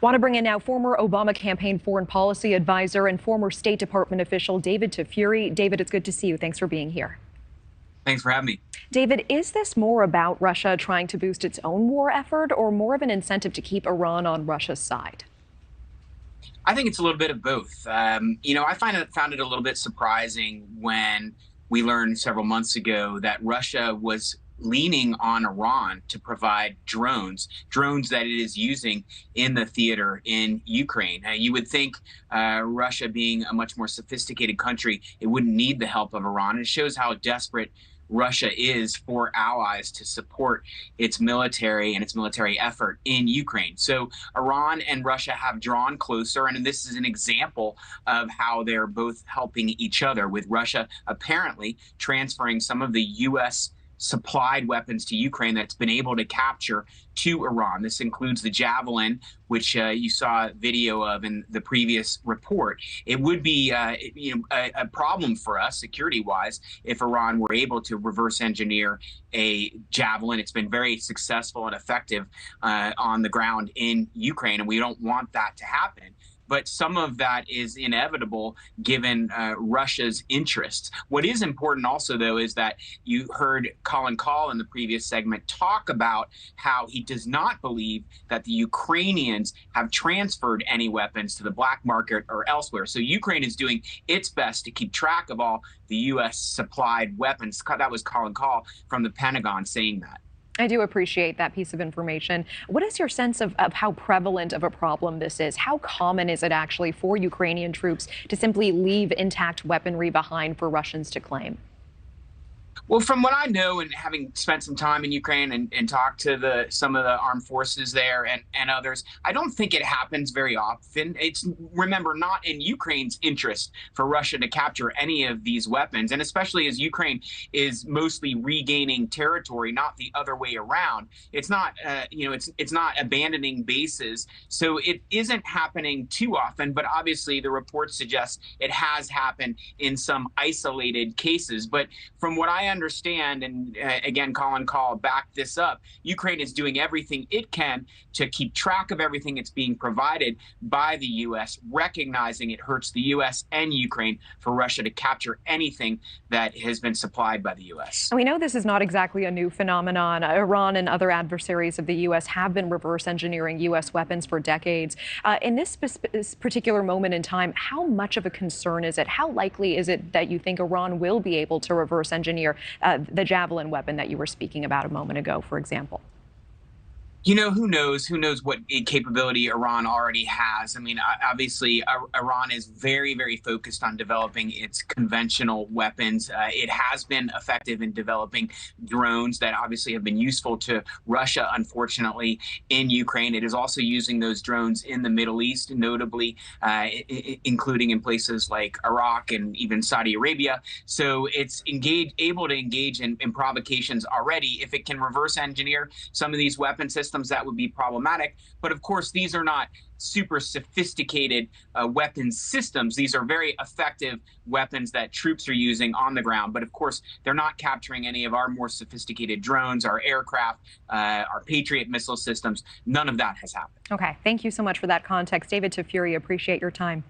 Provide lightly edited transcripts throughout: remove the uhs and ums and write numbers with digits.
Want to bring in now former Obama campaign foreign policy advisor and former State Department official David Tafuri. David, it's good to see you. Thanks for being here. Thanks for having me. David, is this more about Russia trying to boost its own war effort or more of an incentive to keep Iran on Russia's side? I think it's a little bit of both. I found it a little bit surprising when we learned several months ago that Russia was leaning on Iran to provide drones that it is using in the theater in Ukraine. You would think Russia being a much more sophisticated country, it wouldn't need the help of Iran. It shows how desperate Russia is for allies to support its military and its military effort in Ukraine. So Iran and Russia have drawn closer, and this is an example of how they're both helping each other, with Russia apparently transferring some of the U.S. supplied weapons to Ukraine that's been able to capture to Iran. This includes the Javelin, which you saw video of in the previous report. It would be a problem for us security-wise if Iran were able to reverse engineer a Javelin. It's been very successful and effective on the ground in Ukraine, and we don't want that to happen. But some of that is inevitable given Russia's interests. What is important also, though, is that you heard Colin Kahl in the previous segment talk about how he does not believe that the Ukrainians have transferred any weapons to the black market or elsewhere. So Ukraine is doing its best to keep track of all the U.S. supplied weapons. That was Colin Kahl from the Pentagon saying that. I do appreciate that piece of information. What is your sense of how prevalent of a problem this is? How common is it actually for Ukrainian troops to simply leave intact weaponry behind for Russians to claim? Well, from what I know, and having spent some time in Ukraine and talked to some of the armed forces there and others, I don't think it happens very often. It's, remember, not in Ukraine's interest for Russia to capture any of these weapons, and especially as Ukraine is mostly regaining territory, not the other way around. It's not, it's not abandoning bases, so it isn't happening too often. But obviously, the reports suggest it has happened in some isolated cases. But from what I understand, and again, Colin Kahl backed this up, Ukraine is doing everything it can to keep track of everything it's being provided by the U.S., recognizing it hurts the U.S. and Ukraine for Russia to capture anything that has been supplied by the U.S. We know this is not exactly a new phenomenon. Iran and other adversaries of the U.S. have been reverse engineering U.S. weapons for decades. In this particular moment in time, how much of a concern is it? How likely is it that you think Iran will be able to reverse engineer the Javelin weapon that you were speaking about a moment ago, for example? You know, who knows? Who knows what capability Iran already has? I mean, obviously, Iran is very, very focused on developing its conventional weapons. It has been effective in developing drones that obviously have been useful to Russia, unfortunately, in Ukraine. It is also using those drones in the Middle East, notably, including in places like Iraq and even Saudi Arabia. So it's able to engage in provocations already. If it can reverse engineer some of these weapon systems, that would be problematic. But of course, these are not super sophisticated weapons systems. These are very effective weapons that troops are using on the ground. But of course, they're not capturing any of our more sophisticated drones, our aircraft, our Patriot missile systems. None of that has happened. Okay. Thank you so much for that context. David Tafuri, appreciate your time.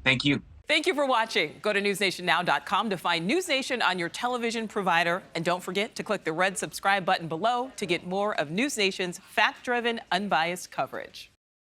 Thank you. Thank you for watching. Go to newsnationnow.com to find NewsNation on your television provider. And don't forget to click the red subscribe button below to get more of NewsNation's fact-driven, unbiased coverage.